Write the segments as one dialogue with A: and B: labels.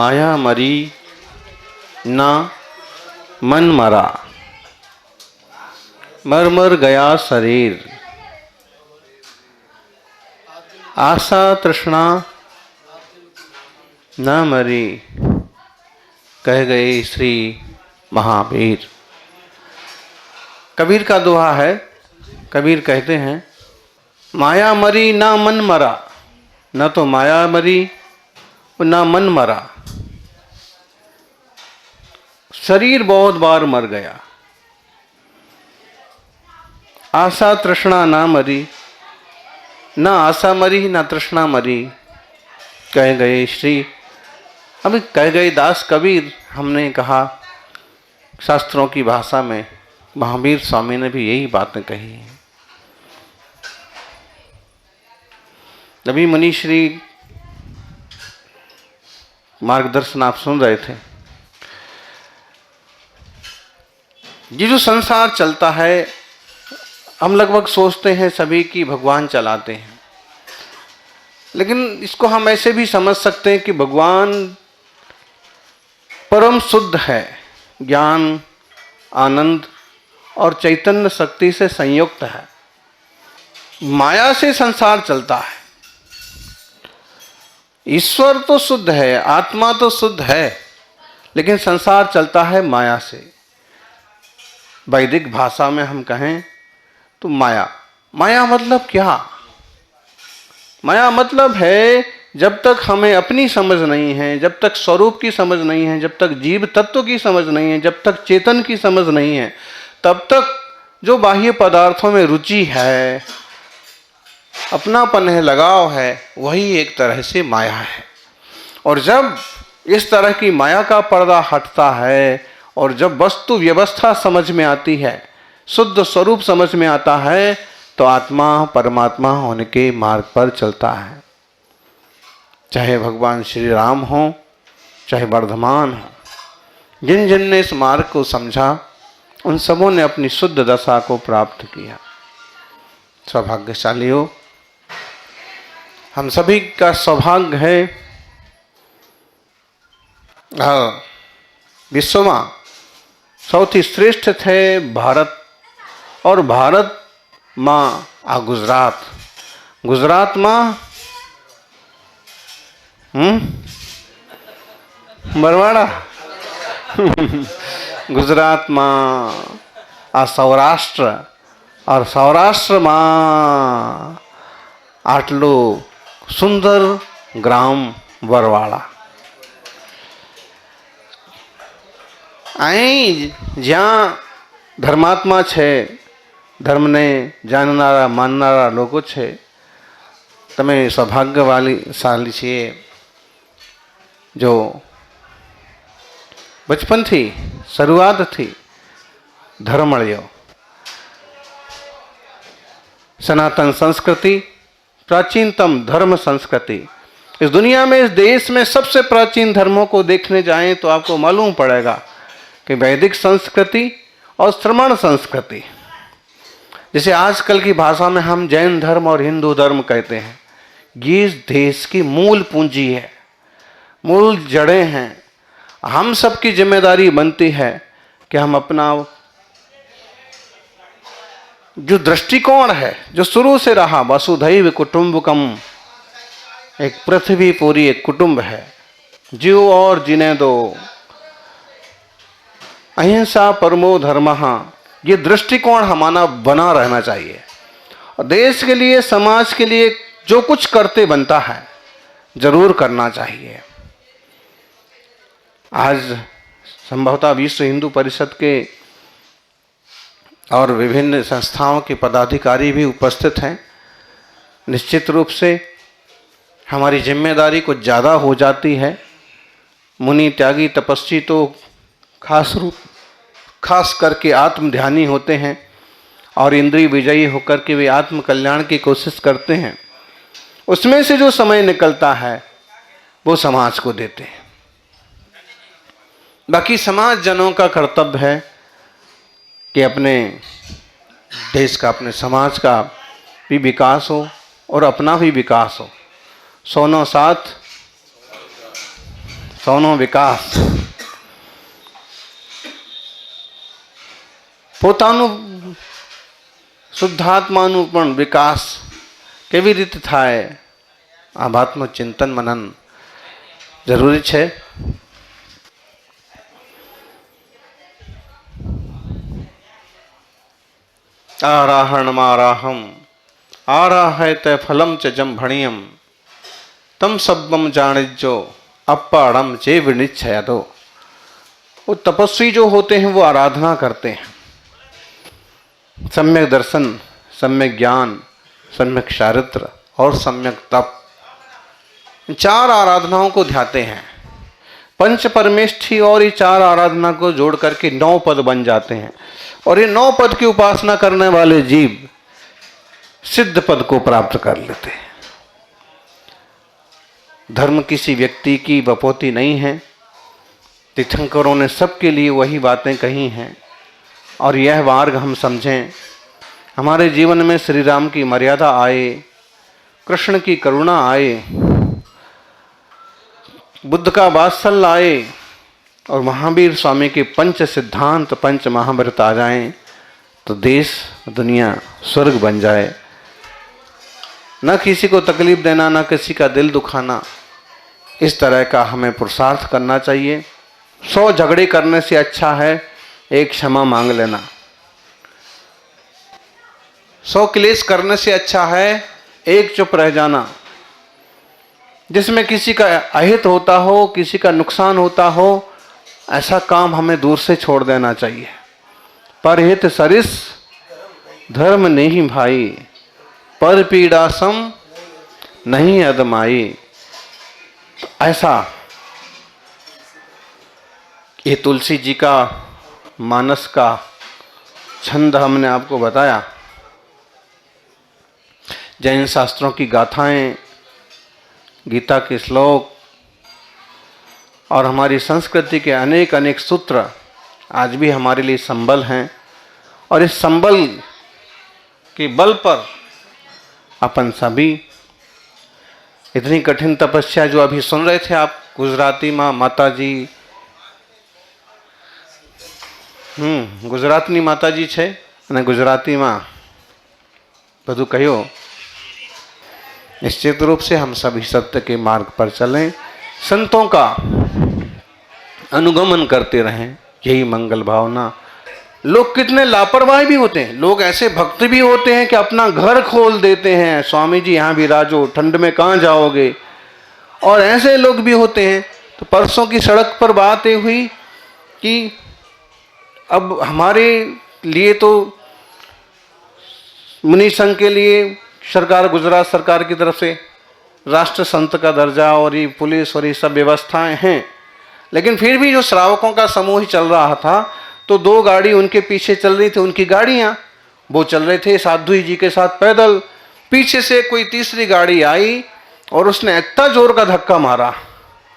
A: माया मरी ना मन मरा, मर मर गया शरीर, आशा तृष्णा न मरी, कह गए श्री महावीर। कबीर का दोहा है। कबीर कहते हैं, माया मरी ना मन मरा, न तो माया मरी ना मन मरा, शरीर बहुत बार मर गया, आशा तृष्णा ना मरी, ना आशा मरी ना तृष्णा मरी, कह गए श्री, अभी कह गए दास कबीर। हमने कहा शास्त्रों की भाषा में महावीर स्वामी ने भी यही बातें कही हैं। अभी मुनिश्री मार्गदर्शन आप सुन रहे थे। ये जो संसार चलता है, हम लगभग सोचते हैं सभी कि भगवान चलाते हैं, लेकिन इसको हम ऐसे भी समझ सकते हैं कि भगवान परम शुद्ध है, ज्ञान, आनंद और चैतन्य शक्ति से संयुक्त है। माया से संसार चलता है। ईश्वर तो शुद्ध है, आत्मा तो शुद्ध है, लेकिन संसार चलता है माया से। वैदिक भाषा में हम कहें तो माया, माया मतलब क्या? माया मतलब है, जब तक हमें अपनी समझ नहीं है, जब तक स्वरूप की समझ नहीं है, जब तक जीव तत्व की समझ नहीं है, जब तक चेतन की समझ नहीं है, तब तक जो बाह्य पदार्थों में रुचि है, अपनापन है, लगाव है, वही एक तरह से माया है। और जब इस तरह की माया का पर्दा हटता है और जब वस्तु व्यवस्था समझ में आती है, शुद्ध स्वरूप समझ में आता है, तो आत्मा परमात्मा होने के मार्ग पर चलता है। चाहे भगवान श्री राम हो, चाहे वर्धमान हो, जिन जिन ने इस मार्ग को समझा, उन सबों ने अपनी शुद्ध दशा को प्राप्त किया। सौभाग्यशाली हो, हम सभी का सौभाग्य है। विश्व में સૌથી શ્રેષ્ઠ છે ભારત, और भारत में आ गुजरात, गुजरात में बरवाड़ा गुजरात में आ सौराष्ट्र, और सौराष्ट्र में आटलो सुंदर ग्राम बरवाड़ा। आई ज्યાં धर्मात्मा है, धर्म ने जाननारा माननारा लोगों है, तमे सौभाग्यशाली छे जो बचपन थी शुरुआत थी धर्म मळ्यो। सनातन संस्कृति, प्राचीनतम धर्म संस्कृति। इस दुनिया में, इस देश में सबसे प्राचीन धर्मों को देखने जाएं तो आपको मालूम पड़ेगा कि वैदिक संस्कृति और श्रमण संस्कृति, जैसे आजकल की भाषा में हम जैन धर्म और हिंदू धर्म कहते हैं, ये इस देश की मूल पूंजी है, मूल जड़ें हैं। हम सबकी जिम्मेदारी बनती है कि हम अपना जो दृष्टिकोण है, जो शुरू से रहा, वसुधैव कुटुंबकम, एक पृथ्वी पूरी एक कुटुंब है, जीव और जीने दो, अहिंसा परमो धर्मः, ये दृष्टिकोण हमारा बना रहना चाहिए। और देश के लिए, समाज के लिए जो कुछ करते बनता है, जरूर करना चाहिए। आज संभवतः विश्व हिंदू परिषद के और विभिन्न संस्थाओं के पदाधिकारी भी उपस्थित हैं। निश्चित रूप से हमारी जिम्मेदारी कुछ ज़्यादा हो जाती है। मुनि त्यागी तपस्वी तो खास करके आत्म ध्यानी होते हैं और इंद्रिय विजयी होकर के वे आत्म कल्याण की कोशिश करते हैं। उसमें से जो समय निकलता है वो समाज को देते हैं। बाकी समाज जनों का कर्तव्य है कि अपने देश का, अपने समाज का भी विकास हो और अपना भी विकास हो। सोनो साथ સૌનો વિકાસ, પોતાનું શુદ્ધાત્માનું પણ વિકાસ કેવી રીતે થાય આ વાતનું ચિંતન મનન જરૂરી છે. આરાહણમારાહમ આરાહયત ફલમ ચ જંભણિયમ तम सब्बम जानिजो अप्पाड़म जे विनिच्छयदो. वो तपस्वी जो होते हैं वो आराधना करते हैं, सम्यक दर्शन, सम्यक ज्ञान, सम्यक चारित्र और सम्यक तप, चार आराधनाओं को ध्याते हैं. पंच परमेष्ठी और ये चार आराधना को जोड़ करके 9 पद बन जाते हैं और ये 9 पद की उपासना करने वाले जीव सिद्ध पद को प्राप्त कर लेते हैं. धर्म किसी व्यक्ति की बपोती नहीं है. तीर्थंकरों ने सबके लिए वही बातें कही हैं और यह मार्ग हम समझें. हमारे जीवन में श्री राम की मर्यादा आए, कृष्ण की करुणा आए, बुद्ध का वात्सल्य आए और महावीर स्वामी के पंच सिद्धांत, पंच महाव्रत आ जाएं तो देश दुनिया स्वर्ग बन जाए. न किसी को तकलीफ देना, न किसी का दिल दुखाना, इस तरह का हमें पुरुषार्थ करना चाहिए. 100 झगड़े करने से अच्छा है एक क्षमा मांग लेना. 100 क्लेश करने से अच्छा है एक चुप रह जाना. जिसमें किसी का अहित होता हो, किसी का नुकसान होता हो, ऐसा काम हमें दूर से छोड़ देना चाहिए. परहित सरिस धर्म नहीं भाई, पर पीड़ा सम नहीं अदमाई. ऐसा ये तुलसी जी का मानस का छंद हमने आपको बताया. जैन शास्त्रों की गाथाएं, गीता के श्लोक और हमारी संस्कृति के अनेक अनेक सूत्र आज भी हमारे लिए संबल हैं और इस संबल के बल पर अपन सभी इतनी कठिन तपस्या जो अभी सुन रहे थे आप, गुजराती माँ माता जी, गुजरातनी माताजी છે અને गुजरातीમાં બધું કહ્યું. निश्चित रूप से हम सभी सत्य के मार्ग पर चलें, संतों का अनुगमन करते रहें, यही मंगल भावना. लोग कितने लापरवाह भी होते हैं. लोग ऐसे भक्त भी होते हैं कि अपना घर खोल देते हैं, स्वामी जी यहाँ विराजो, ठंड में कहाँ जाओगे. और ऐसे लोग भी होते हैं. तो परसों की सड़क पर बात ये हुई कि अब हमारे लिए तो मुनि संघ के लिए सरकार, गुजरात सरकार की तरफ से राष्ट्र संत का दर्जा और ये पुलिस और ये सब व्यवस्थाएं हैं. लेकिन फिर भी जो श्रावकों का समूह ही चल रहा था तो 2 गाड़ी उनके पीछे चल रही थी, उनकी गाड़ियाँ. वो चल रहे थे साधु जी के साथ पैदल. पीछे से कोई तीसरी गाड़ी आई और उसने इतना जोर का धक्का मारा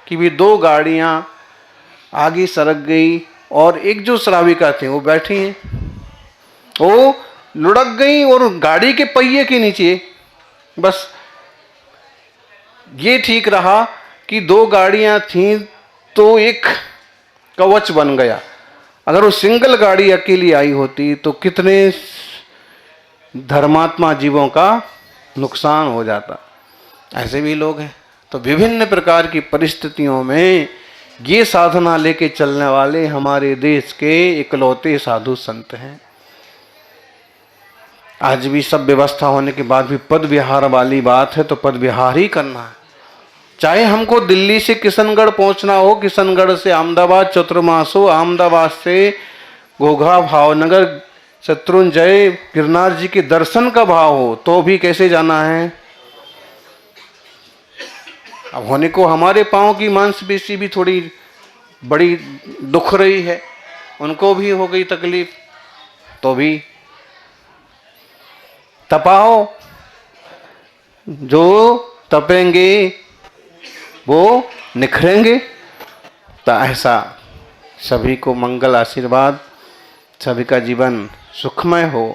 A: कि भी 2 गाड़ियाँ आगे सरक गई और एक जो श्राविका थी वो बैठी हैं, वो लुढ़क गई और गाड़ी के पहिए के नीचे. बस ये ठीक रहा कि 2 गाड़ियाँ थीं तो एक कवच बन गया. अगर वो सिंगल गाड़ी अकेली आई होती तो कितने धर्मात्मा जीवों का नुकसान हो जाता. ऐसे भी लोग हैं. तो विभिन्न प्रकार की परिस्थितियों में ये साधना लेके चलने वाले हमारे देश के इकलौते साधु संत हैं. आज भी सब व्यवस्था होने के बाद भी पद विहार वाली बात है तो पद विहार ही करना है. चाहे हमको दिल्ली से किशनगढ़ पहुंचना हो, किशनगढ़ से अहमदाबाद चतुर्मास हो, अहमदाबाद से घोघा, भावनगर, शत्रुंजय, गिरनार जी के दर्शन का भाव हो, तो भी कैसे जाना है. अब होने को हमारे पाँव की मांसपेशी भी थोड़ी बड़ी दुख रही है, उनको भी हो गई तकलीफ, तो भी तपाओ. जो तपेंगे वो निखरेंगे. तो ऐसा सभी को मंगल आशीर्वाद, सभी का जीवन सुखमय हो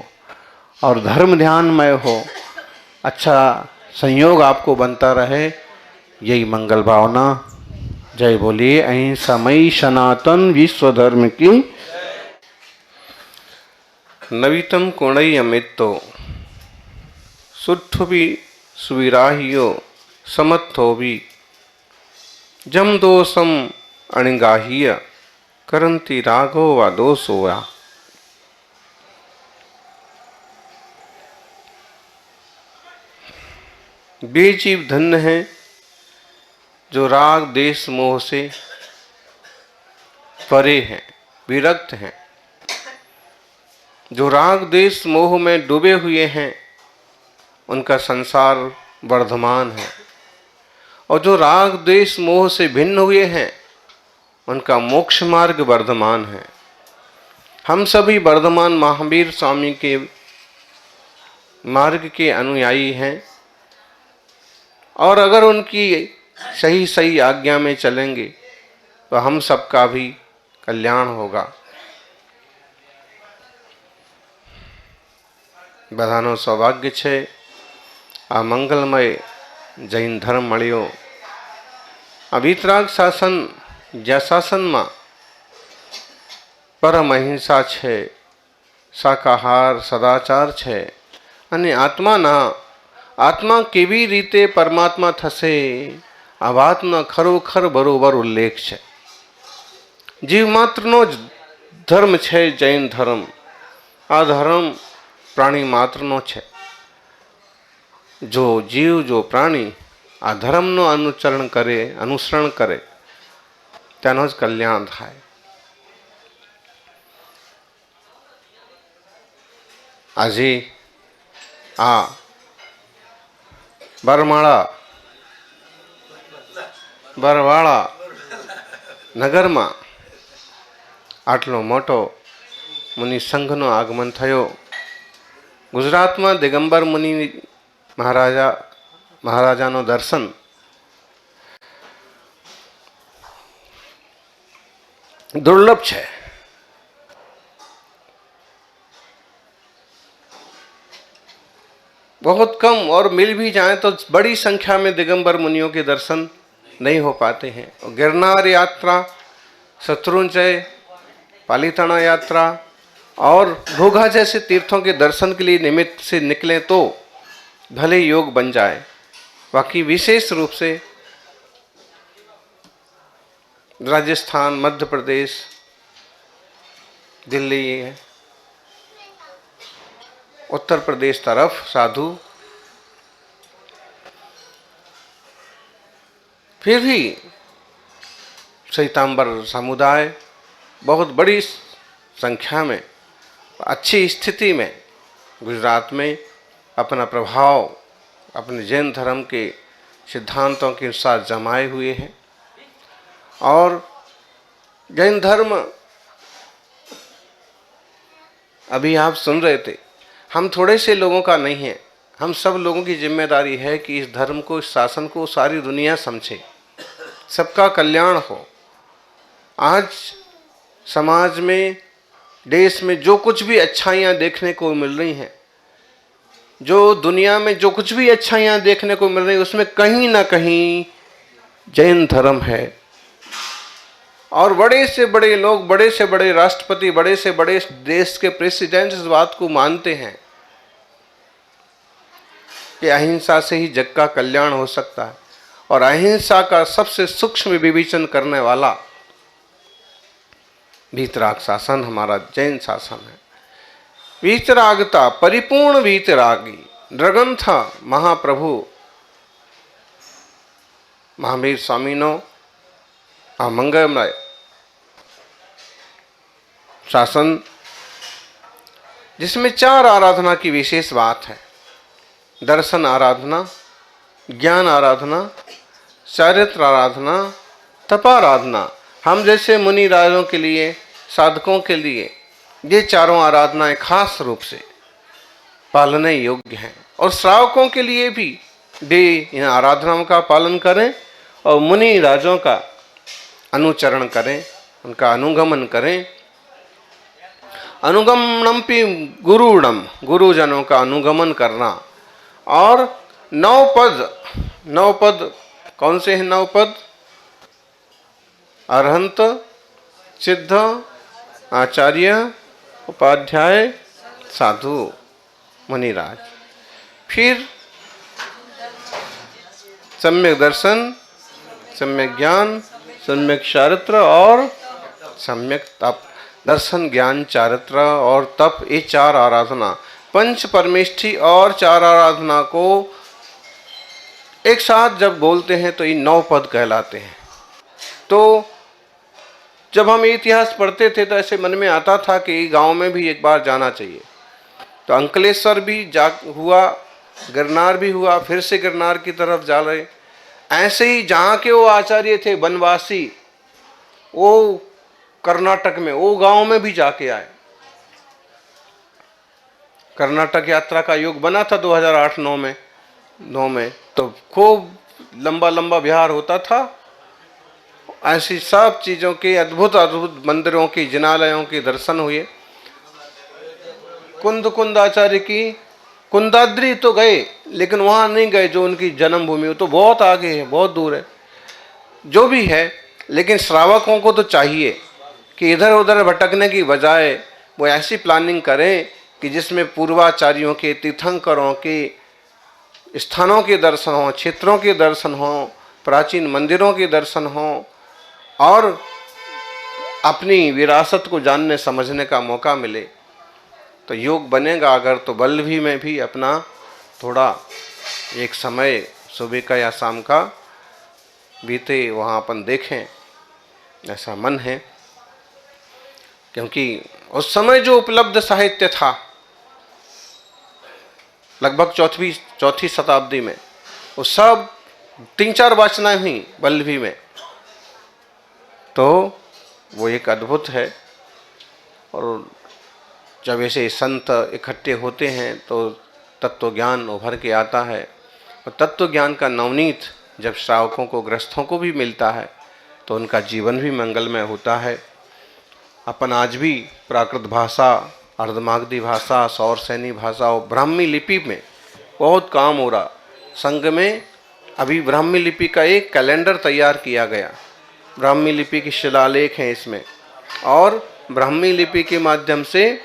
A: और धर्म ध्यानमय हो, अच्छा संयोग आपको बनता रहे, यही मंगल भावना. जय बोलिए अहिंसामयी सनातन विश्व धर्म की। नवीतम कोणई अमितो सुट्ठु भी सुविराहियो समत्थो भी जम दोषम अणिगाहिय करंती राघो व दोषोया। वे जीव धन्य हैं जो राग देश मोह से परे हैं, विरक्त हैं, जो राग देश मोह में डूबे हुए हैं उनका संसार वर्धमान है, और जो राग देश मोह से भिन्न हुए हैं उनका मोक्ष मार्ग वर्धमान है। हम सभी वर्धमान महावीर स्वामी के मार्ग के अनुयायी हैं, और अगर उनकी सही सही आज्ञा में चलेंगे तो हम सबका भी कल्याण होगा। બધાનો સૌભાગ્ય છે આ મંગલમય જૈન ધર્મ મળ્યો। આ વિતરાગ શાસન જ્યાં શાસનમાં પરમ અહિંસા છે, શાકાહાર સદાચાર છે, અને આત્મા કેવી રીતે પરમાત્મા થશે આ વાતનો ખરોખર બરોબર ઉલ્લેખ છે। જીવ માત્રનો જ ધર્મ છે જૈન ધર્મ। આ ધર્મ प्राणी मात्रनो छे। जो जीव जो प्राणी आ धर्मनो अनुसरण करे तेनो ज कल्याण थाय। आजे आ बरवाड़ा नगर में आटलो मोटो मुनि संघनो आगमन थयो। गुजरात में दिगंबर मुनि महाराजानो दर्शन दुर्लभ है। बहुत कम, और मिल भी जाए तो बड़ी संख्या में दिगंबर मुनियों के दर्शन नहीं हो पाते हैं। और गिरनार यात्रा, शत्रुंजय, पालीताना यात्रा और घोघा जैसे तीर्थों के दर्शन के लिए निमित्त से निकले तो भले योग बन जाए। बाकी विशेष रूप से राजस्थान, मध्य प्रदेश, दिल्ली, उत्तर प्रदेश तरफ साधु फिर भी श्वेतांबर समुदाय बहुत बड़ी संख्या में अच्छी स्थिति में गुजरात में अपना प्रभाव अपने जैन धर्म के सिद्धांतों के अनुसार जमाए हुए हैं। और जैन धर्म अभी आप सुन रहे थे, हम थोड़े से लोगों का नहीं है, हम सब लोगों की जिम्मेदारी है कि इस धर्म को, इस शासन को सारी दुनिया समझे, सबका कल्याण हो। आज समाज में, देश में जो कुछ भी अच्छाइयाँ देखने को मिल रही हैं, जो दुनिया में जो कुछ भी अच्छाइयाँ देखने को मिल रही है, उसमें कहीं ना कहीं जैन धर्म है। और बड़े से बड़े लोग, बड़े से बड़े राष्ट्रपति, बड़े से बड़े देश के प्रेसिडेंट इस बात को मानते हैं कि अहिंसा से ही जग का कल्याण हो सकता है। और अहिंसा का सबसे सूक्ष्म विवेचन करने वाला वीतराग शासन हमारा जैन शासन है। वीतरागता, परिपूर्ण वीतरागी नृगंथ महाप्रभु महावीर स्वामीनो आ मंगलमय शासन, जिसमें 4 आराधना की विशेष बात है। दर्शन आराधना, ज्ञान आराधना, चारित्र आराधना, तपाराधना। हम जैसे मुनि राजों के लिए, साधकों के लिए ये चारों आराधनाएं खास रूप से पालने योग्य हैं। और श्रावकों के लिए भी वे इन आराधनाओं का पालन करें और मुनि राजों का अनुचरण करें, उनका अनुगमन करें। अनुगमनमपि गुरुणम, गुरुजनों का अनुगमन करना। और 9 पद कौन से हैं? 9 पद अरहंत, सिद्ध, आचार्य, उपाध्याय, साधु, मुनिराज। फिर सम्यक दर्शन, सम्यक ज्ञान, सम्यक चारित्र और सम्यक तप। दर्शन, ज्ञान, चारित्र और तप, ये चार आराधना, पंच परमेष्ठी और चार आराधना को एक साथ जब बोलते हैं तो ये 9 पद कहलाते हैं। तो जब हम इतिहास पढ़ते थे तो ऐसे मन में आता था कि गांव में भी एक बार जाना चाहिए। तो अंकलेश्वर भी जा हुआ, गिरनार भी हुआ, फिर से गिरनार की तरफ जा रहे। ऐसे ही जहाँ के वो आचार्य थे बनवासी, वो कर्नाटक में, वो गांव में भी जाके आए। कर्नाटक यात्रा का योग बना था 2008-9 में, तो खूब लंबा लंबा विहार होता था। ऐसी सब चीज़ों के अद्भुत अद्भुत मंदिरों की, जिनालयों के दर्शन हुए। कुंदाचार्य की कुंदाद्री तो गए, लेकिन वहाँ नहीं गए जो उनकी जन्मभूमि, वो तो बहुत आगे है, बहुत दूर है। जो भी है, लेकिन श्रावकों को तो चाहिए कि इधर उधर भटकने की बजाय वो ऐसी प्लानिंग करें कि जिसमें पूर्वाचार्यों के, तीर्थंकरों के स्थानों के दर्शन हों, क्षेत्रों के दर्शन हों, प्राचीन मंदिरों के दर्शन हों और अपनी विरासत को जानने समझने का मौका मिले। तो योग बनेगा अगर तो बल्लभी में भी अपना थोड़ा एक समय सुबह का या शाम का बीते, वहाँ अपन देखें, ऐसा मन है। क्योंकि उस समय जो उपलब्ध साहित्य था लगभग चौथी शताब्दी में, वो सब 3-4 वाचनाएं हुई बल्लभी में, तो वो एक अद्भुत है। और जब ऐसे संत इकट्ठे होते हैं तो तत्व ज्ञान उभर के आता है। और तत्व ज्ञान का नवनीत जब श्रावकों को, ग्रस्थों को भी मिलता है तो उनका जीवन भी मंगलमय होता है। अपन आज भी प्राकृत भाषा, अर्धमागधी भाषा, सौरसैनी भाषा और ब्राह्मी लिपि में बहुत काम हो रहा। संघ में अभी ब्राह्मी लिपि का एक कैलेंडर तैयार किया गया। ब्राह्मी लिपि की शिलालेख हैं इसमें, और ब्राह्मी लिपि के माध्यम से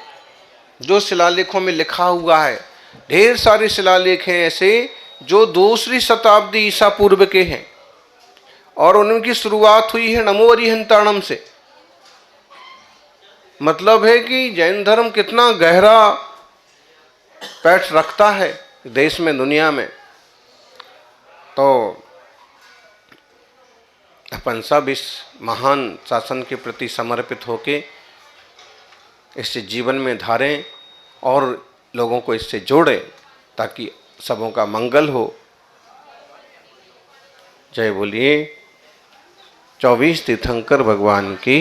A: जो शिलालेखों में लिखा हुआ है, ढेर सारे शिलालेख हैं ऐसे जो 2री शताब्दी ईसा पूर्व के हैं, और उनकी शुरुआत हुई है नमो अरिहंताणम से। मतलब है कि जैन धर्म कितना गहरा पैठ रखता है देश में, दुनिया में। तो अपन सब इस महान शासन के प्रति समर्पित होके इससे जीवन में धारें और लोगों को इससे जोड़ें ताकि सबों का मंगल हो। जय बोलिए 24 तीर्थंकर भगवान की।